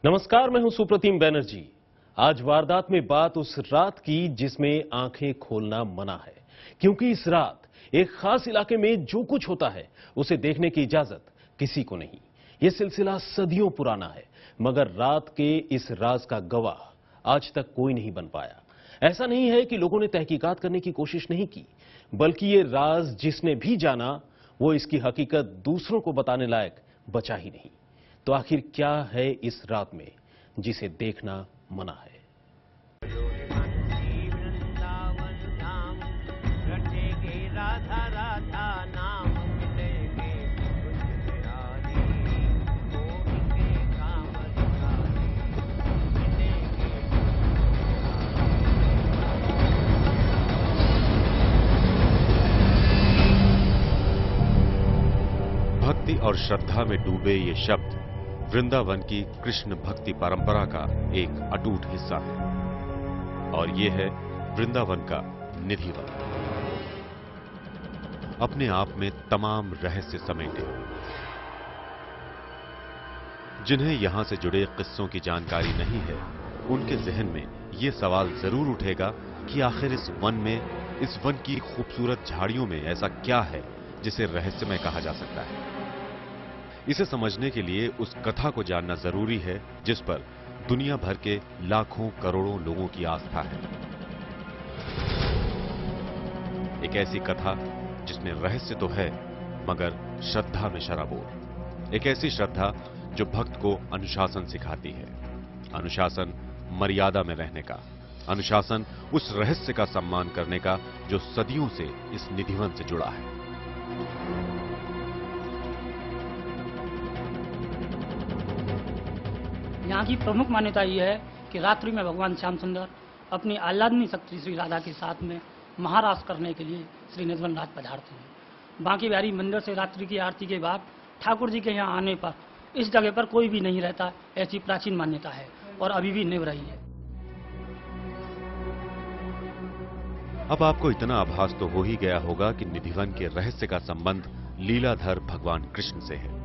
नमस्कार, मैं हूं सुप्रतिम बैनर्जी। आज वारदात में बात उस रात की जिसमें आंखें खोलना मना है, क्योंकि इस रात एक खास इलाके में जो कुछ होता है उसे देखने की इजाजत किसी को नहीं। यह सिलसिला सदियों पुराना है, मगर रात के इस राज का गवाह आज तक कोई नहीं बन पाया। ऐसा नहीं है कि लोगों ने तहकीकात करने की कोशिश नहीं की, बल्कि ये राज जिसने भी जाना वो इसकी हकीकत दूसरों को बताने लायक बचा ही नहीं। तो आखिर क्या है इस रात में जिसे देखना मना है? भक्ति और श्रद्धा में डूबे ये शब्द वृंदावन की कृष्ण भक्ति परंपरा का एक अटूट हिस्सा है, और ये है वृंदावन का निधिवन। अपने आप में तमाम रहस्य समेटे, जिन्हें यहां से जुड़े किस्सों की जानकारी नहीं है, उनके जहन में ये सवाल जरूर उठेगा कि आखिर इस वन की खूबसूरत झाड़ियों में ऐसा क्या है जिसे रहस्यमय कहा जा सकता है। इसे समझने के लिए उस कथा को जानना जरूरी है जिस पर दुनिया भर के लाखों करोड़ों लोगों की आस्था है। एक ऐसी कथा जिसमें रहस्य तो है मगर श्रद्धा में शराबोर। एक ऐसी श्रद्धा जो भक्त को अनुशासन सिखाती है। अनुशासन मर्यादा में रहने का, अनुशासन उस रहस्य का सम्मान करने का जो सदियों से इस निधिवन से जुड़ा है। यहाँ की प्रमुख मान्यता यह है कि रात्रि में भगवान श्याम सुंदर अपनी आह्लादनी शक्ति श्री राधा के साथ में महारास करने के लिए श्री निधिवन राज पधारते हैं। बांके बिहारी मंदिर से रात्रि की आरती के बाद ठाकुर जी के यहाँ आने पर इस जगह पर कोई भी नहीं रहता, ऐसी प्राचीन मान्यता है और अभी भी निभ रही है। अब आपको इतना आभास तो हो ही गया होगा कि निधिवन के रहस्य का संबंध लीलाधर भगवान कृष्ण से है।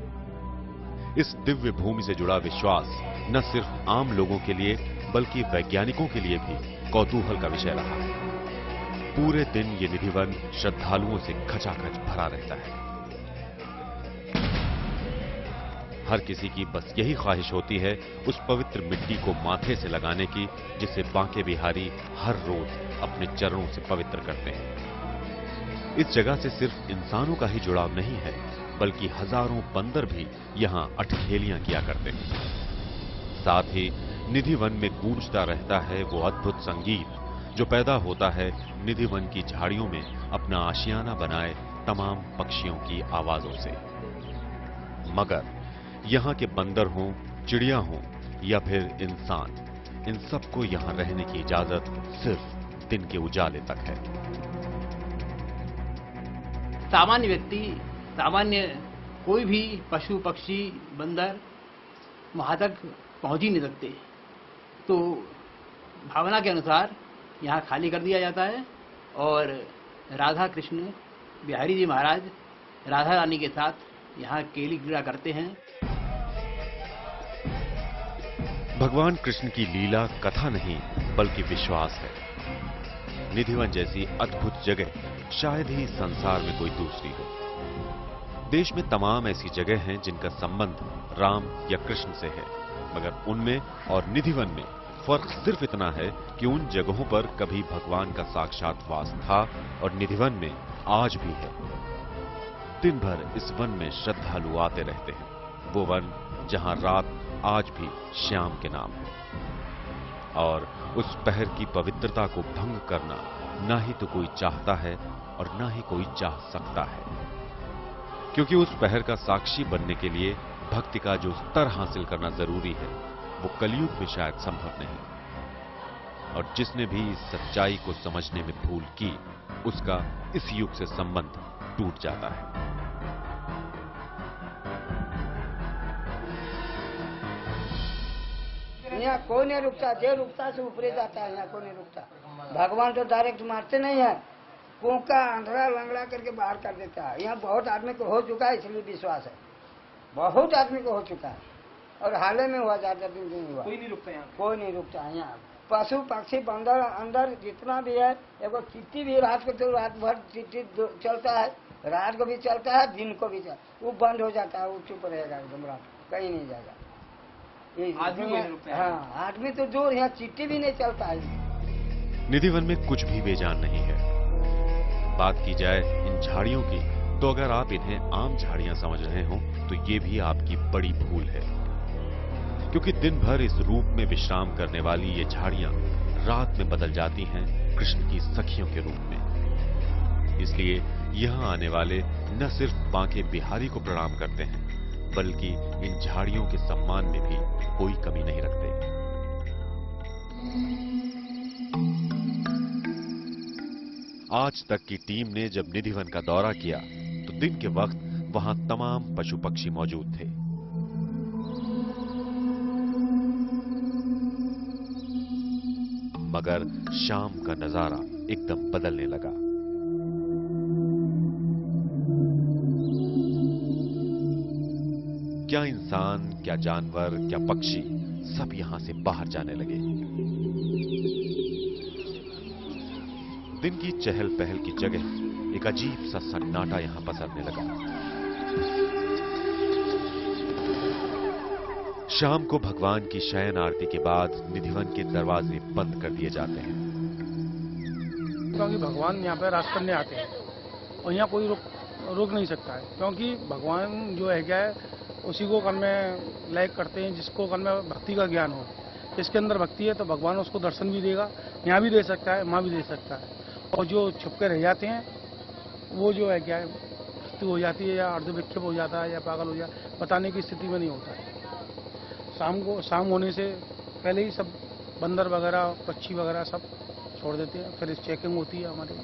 इस दिव्य भूमि से जुड़ा विश्वास न सिर्फ आम लोगों के लिए बल्कि वैज्ञानिकों के लिए भी कौतूहल का विषय रहा है। पूरे दिन ये निधिवन श्रद्धालुओं से खचाखच भरा रहता है। हर किसी की बस यही ख्वाहिश होती है उस पवित्र मिट्टी को माथे से लगाने की जिसे बांके बिहारी हर रोज अपने चरणों से पवित्र करते हैं। इस जगह से सिर्फ इंसानों का ही जुड़ाव नहीं है, बल्कि हजारों बंदर भी यहां अठखेलियां किया करते हैं। साथ ही निधिवन में गूंजता रहता है वो अद्भुत संगीत जो पैदा होता है निधिवन की झाड़ियों में अपना आशियाना बनाए तमाम पक्षियों की आवाजों से। मगर यहां के बंदर हों, चिड़िया हों या फिर इंसान, इन सबको यहां रहने की इजाजत सिर्फ दिन के उजाले तक है। सामान्य व्यक्ति, सामान्य कोई भी पशु पक्षी बंदर वहां तक पहुंच ही नहीं सकते। तो भावना के अनुसार यहाँ खाली कर दिया जाता है और राधा कृष्ण बिहारी जी महाराज राधा रानी के साथ यहाँ केली क्रीड़ा करते हैं। भगवान कृष्ण की लीला कथा नहीं बल्कि विश्वास है। निधिवन जैसी अद्भुत जगह शायद ही संसार में कोई दूसरी हो। देश में तमाम ऐसी जगह हैं जिनका संबंध राम या कृष्ण से है, मगर उनमें और निधिवन में फर्क सिर्फ इतना है कि उन जगहों पर कभी भगवान का साक्षात वास था और निधिवन में आज भी है। दिन भर इस वन में श्रद्धालु आते रहते हैं। वो वन जहां रात आज भी श्याम के नाम है, और उस पहर की पवित्रता को भंग करना ना ही तो कोई चाहता है और ना ही कोई चाह सकता है, क्योंकि उस पहर का साक्षी बनने के लिए भक्ति का जो स्तर हासिल करना जरूरी है वो कलयुग में शायद संभव नहीं। और जिसने भी इस सच्चाई को समझने में भूल की उसका इस युग से संबंध टूट जाता है। यहाँ कोई नहीं रुकता, जो रुकता से ऊपरे जाता है। यहाँ कोई नहीं रुकता। भगवान तो डायरेक्ट मारते नहीं है, कुंका अंधड़ा लंगड़ा करके बाहर कर देता है। यहाँ बहुत आदमी को हो चुका है, इसलिए विश्वास है। बहुत आदमी को हो चुका है। और हाले में हुआ 4-3 दिन हुआ। कोई नहीं रुकता यहाँ? कोई नहीं रुकता है यहाँ। पशु पक्षी बंदर अंदर जितना भी है, एगो चिट्टी भी रात को तो रात भर चिट्टी चलता है, रात को भी चलता है, दिन को भी चलता है, वो बंद हो जाता है, वो चुप रहेगा एकदम, रात कहीं नहीं जाएगा। आदमी कोई नहीं रुकता है? हाँ, आदमी तो दूर, यहाँ चिट्टी भी नहीं चलता है। निधिवन में कुछ भी बेजान नहीं है। बात की जाए इन झाड़ियों की, तो अगर आप इन्हें आम झाड़ियां समझ रहे हो तो ये भी आपकी बड़ी भूल है, क्योंकि दिन भर इस रूप में विश्राम करने वाली ये झाड़ियां रात में बदल जाती हैं कृष्ण की सखियों के रूप में। इसलिए यहां आने वाले न सिर्फ बांके बिहारी को प्रणाम करते हैं, बल्कि इन झाड़ियों के सम्मान में भी कोई कमी नहीं रखते। आज तक की टीम ने जब निधिवन का दौरा किया तो दिन के वक्त वहां तमाम पशु पक्षी मौजूद थे। मगर शाम का नजारा एकदम बदलने लगा। क्या इंसान, क्या जानवर, क्या पक्षी, सब यहां से बाहर जाने लगे। दिन की चहल पहल की जगह एक अजीब सा सन्नाटा यहां पसरने लगा। शाम को भगवान की शयन आरती के बाद निधिवन के दरवाजे बंद कर दिए जाते हैं, क्योंकि भगवान यहाँ पे रास करने आते हैं और यहाँ कोई रोक नहीं सकता है, क्योंकि भगवान जो है क्या है, उसी को कर्म में लायक करते हैं जिसको कर्म में भक्ति का ज्ञान हो। जिसके अंदर भक्ति है तो भगवान उसको दर्शन भी देगा, यहाँ भी दे सकता है, वहाँ भी दे सकता है। और जो छुपके रह जाते हैं वो जो है क्या है, मृत्यु हो जाती है या अर्धविक्षेप हो जाता है या पागल हो जाता है, बताने की स्थिति में नहीं होता है। शाम होने से पहले ही सब बंदर वगैरह, पक्षी वगैरह सब छोड़ देते हैं, फिर चेकिंग होती है हमारी,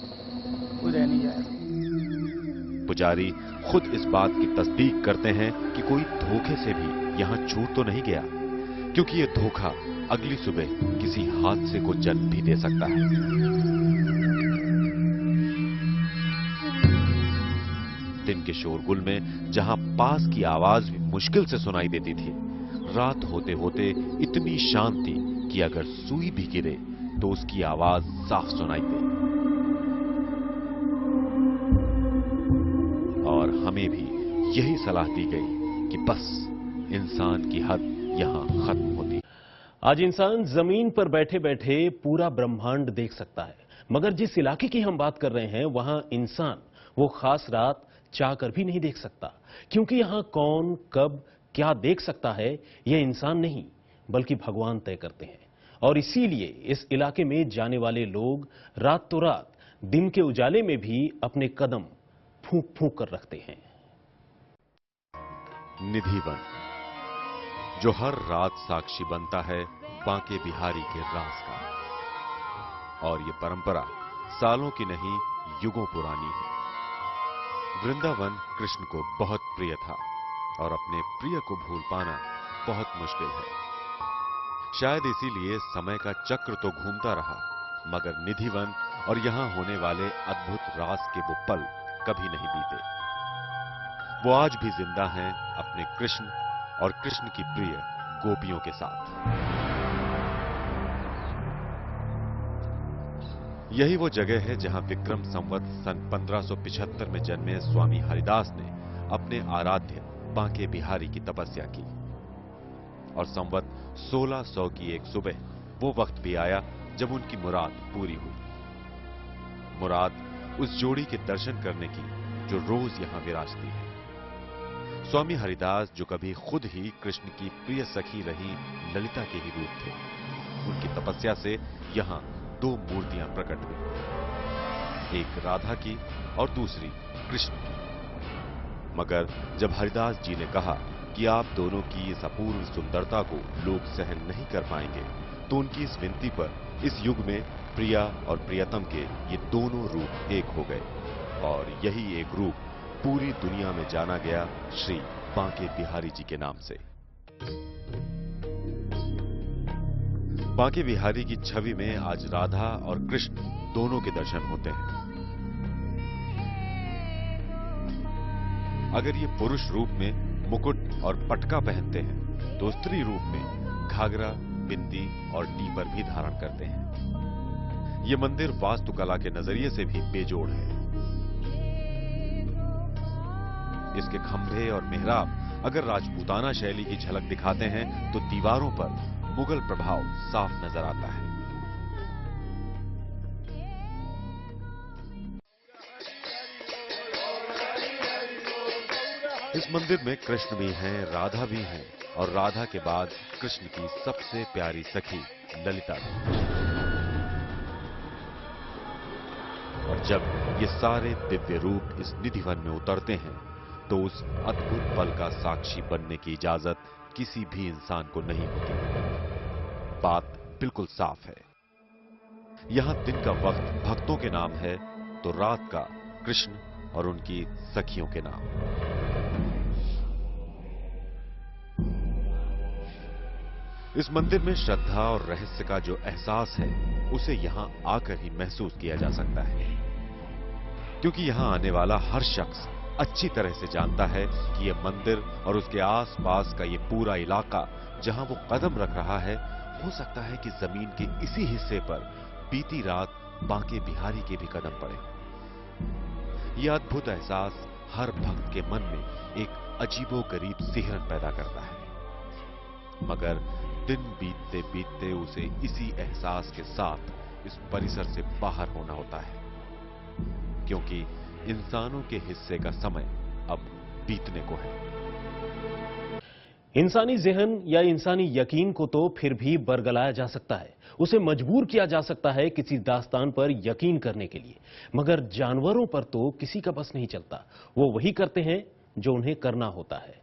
कोई रह नहीं जाएगा। पुजारी खुद इस बात की तस्दीक करते हैं कि कोई धोखे से भी यहां छूट तो नहीं गया, क्योंकि यह धोखा अगली सुबह किसी हादसे को जन्म भी दे सकता है। दिन के शोरगुल में जहां पास की आवाज भी मुश्किल से सुनाई देती थी, रात होते होते इतनी शांति कि अगर सुई भी गिरे तो उसकी आवाज साफ सुनाई दे। और हमें भी यही सलाह दी गई कि बस इंसान की हद यहां खत्म होती। आज इंसान जमीन पर बैठे बैठे पूरा ब्रह्मांड देख सकता है, मगर जिस इलाके की हम बात कर रहे हैं वहां इंसान वो खास रात चाहकर भी नहीं देख सकता, क्योंकि यहां कौन कब क्या देख सकता है यह इंसान नहीं बल्कि भगवान तय करते हैं। और इसीलिए इस इलाके में जाने वाले लोग रात तो रात, दिन के उजाले में भी अपने कदम फूंक फूंक कर रखते हैं। निधिवन, जो हर रात साक्षी बनता है बांके बिहारी के राज का, और ये परंपरा सालों की नहीं युगों पुरानी है। वृंदावन कृष्ण को बहुत प्रिय था और अपने प्रिय को भूल पाना बहुत मुश्किल है। शायद इसीलिए समय का चक्र तो घूमता रहा, मगर निधिवन और यहां होने वाले अद्भुत रास के वो पल कभी नहीं बीते। वो आज भी जिंदा हैं अपने कृष्ण और कृष्ण की प्रिय गोपियों के साथ। यही वो जगह है जहां विक्रम संवत सन 1575 में जन्मे स्वामी हरिदास ने अपने आराध्य बांके बिहारी की तपस्या की। और संवत 1600 की एक सुबह वो वक्त भी आया जब उनकी मुराद पूरी हुई। मुराद उस जोड़ी के दर्शन करने की जो रोज यहां विराजती है। स्वामी हरिदास, जो कभी खुद ही कृष्ण की प्रिय सखी रही ललिता के ही रूप थे, उनकी तपस्या से यहां दो मूर्तियां प्रकट हुई, एक राधा की और दूसरी कृष्ण की। मगर जब हरिदास जी ने कहा कि आप दोनों की इस अपूर्व सुंदरता को लोग सहन नहीं कर पाएंगे, तो उनकी इस विनती पर इस युग में प्रिया और प्रियतम के ये दोनों रूप एक हो गए, और यही एक रूप पूरी दुनिया में जाना गया श्री बांके बिहारी जी के नाम से। बांके बिहारी की छवि में आज राधा और कृष्ण दोनों के दर्शन होते हैं। अगर ये पुरुष रूप में मुकुट और पटका पहनते हैं तो स्त्री रूप में घाघरा, बिंदी और टीपर भी धारण करते हैं। ये मंदिर वास्तुकला के नजरिए से भी बेजोड़ है। इसके खंभे और मेहराब अगर राजपूताना शैली की झलक दिखाते हैं तो दीवारों पर मुगल प्रभाव साफ नजर आता है। इस मंदिर में कृष्ण भी हैं, राधा भी हैं और राधा के बाद कृष्ण की सबसे प्यारी सखी ललिता भी। और जब ये सारे दिव्य रूप इस निधिवन में उतरते हैं तो उस अद्भुत पल का साक्षी बनने की इजाजत किसी भी इंसान को नहीं होती। बात बिल्कुल साफ है। यहां दिन का वक्त भक्तों के नाम है तो रात का कृष्ण और उनकी सखियों के नाम। इस मंदिर में श्रद्धा और रहस्य का जो एहसास है उसे यहां आकर ही महसूस किया जा सकता है, क्योंकि यहां आने वाला हर शख्स अच्छी तरह से जानता है कि यह मंदिर और उसके आसपास का ये पूरा इलाका जहां वो कदम रख रहा है, हो सकता है कि जमीन के इसी हिस्से पर बीती रात बांके बिहारी के भी कदम पड़े। यह अद्भुत एहसास हर भक्त के मन में एक अजीबोगरीब सिहरन पैदा करता है, मगर दिन बीतते बीतते उसे इसी एहसास के साथ इस परिसर से बाहर होना होता है, क्योंकि इंसानों के हिस्से का समय अब बीतने को है। इंसानी ज़हन या इंसानी यकीन को तो फिर भी बरगलाया जा सकता है, उसे मजबूर किया जा सकता है किसी दास्तान पर यकीन करने के लिए, मगर जानवरों पर तो किसी का बस नहीं चलता। वो वही करते हैं जो उन्हें करना होता है।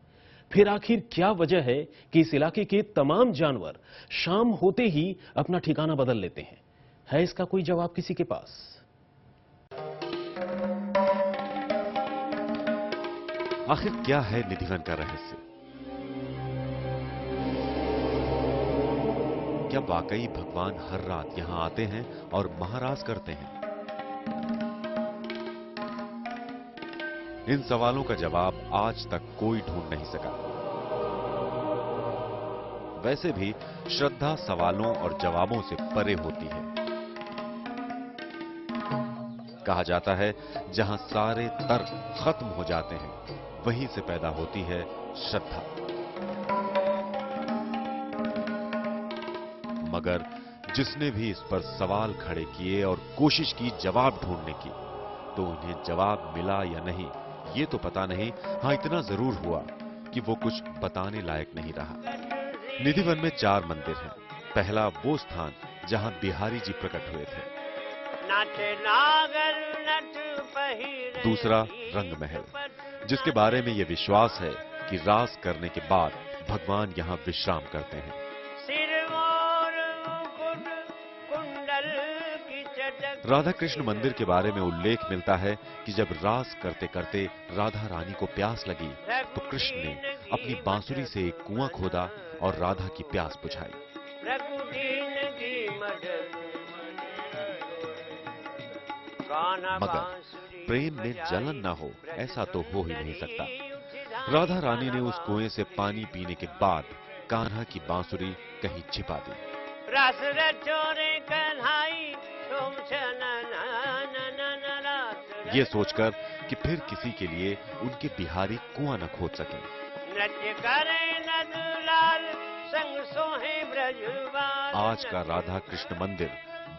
फिर आखिर क्या वजह है कि इस इलाके के तमाम जानवर शाम होते ही अपना ठिकाना बदल लेते हैं? है इसका कोई जवाब किसी के पास? आखिर क्या है निधिवन का रहस्य? क्या वाकई भगवान हर रात यहां आते हैं और महाराज करते हैं? इन सवालों का जवाब आज तक कोई ढूंढ नहीं सका। वैसे भी श्रद्धा सवालों और जवाबों से परे होती है। कहा जाता है जहां सारे तर्क खत्म हो जाते हैं वहीं से पैदा होती है श्रद्धा। मगर जिसने भी इस पर सवाल खड़े किए और कोशिश की जवाब ढूंढने की, तो उन्हें जवाब मिला या नहीं ये तो पता नहीं। हां, इतना जरूर हुआ कि वो कुछ बताने लायक नहीं रहा। निधिवन में 4 मंदिर हैं। पहला वो स्थान जहां बिहारी जी प्रकट हुए थे। दूसरा रंगमहल, जिसके बारे में यह विश्वास है कि रास करने के बाद भगवान यहां विश्राम करते हैं। राधा कृष्ण मंदिर के बारे में उल्लेख मिलता है कि जब रास करते करते राधा रानी को प्यास लगी तो कृष्ण ने अपनी बांसुरी से एक कुआं खोदा और राधा की प्यास बुझाई। मगर प्रेम में जलन न हो ऐसा तो हो ही नहीं सकता। राधा रानी ने उस कुएं से पानी पीने के बाद कान्हा की बांसुरी कहीं छिपा दी। ये सोचकर कि फिर किसी के लिए उनके बिहारी कुआं न खोद सके। आज का राधा कृष्ण मंदिर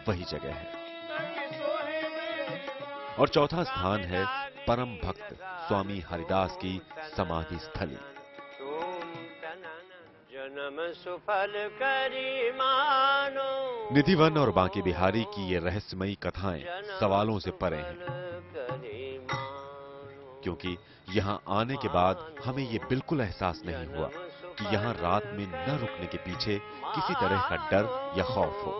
वही जगह है। और चौथा स्थान है परम भक्त स्वामी हरिदास की समाधि स्थली। निधिवन और बांके बिहारी की ये रहस्यमयी कथाएं सवालों से परे हैं, क्योंकि यहाँ आने के बाद हमें ये बिल्कुल एहसास नहीं हुआ कि यहाँ रात में न रुकने के पीछे किसी तरह का डर या खौफ हो।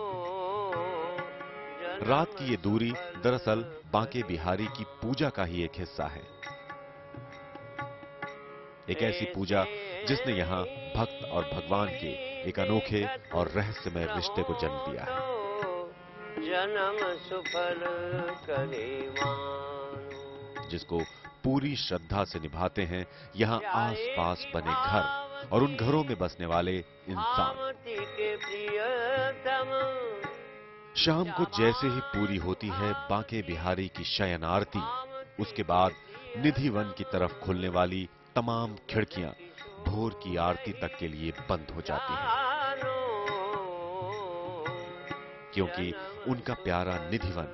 रात की ये दूरी दरअसल बांके बिहारी की पूजा का ही एक हिस्सा है। एक ऐसी पूजा जिसने यहाँ भक्त और भगवान के एक अनोखे और रहस्यमय रिश्ते को जन्म दिया है। जिसको पूरी श्रद्धा से निभाते हैं यहाँ आसपास बने घर और उन घरों में बसने वाले इंसान। शाम को जैसे ही पूरी होती है बांके बिहारी की शयन आरती, उसके बाद निधि वन की तरफ खुलने वाली तमाम खिड़कियां भोर की आरती तक के लिए बंद हो जाती हैं, क्योंकि उनका प्यारा निधिवन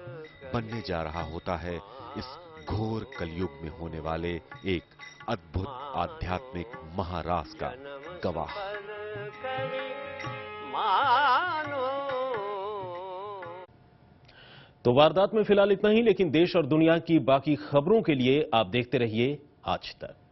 बनने जा रहा होता है इस घोर कलयुग में होने वाले एक अद्भुत आध्यात्मिक महारास का गवाह। तो वारदात में फिलहाल इतना ही, लेकिन देश और दुनिया की बाकी खबरों के लिए आप देखते रहिए आज तक।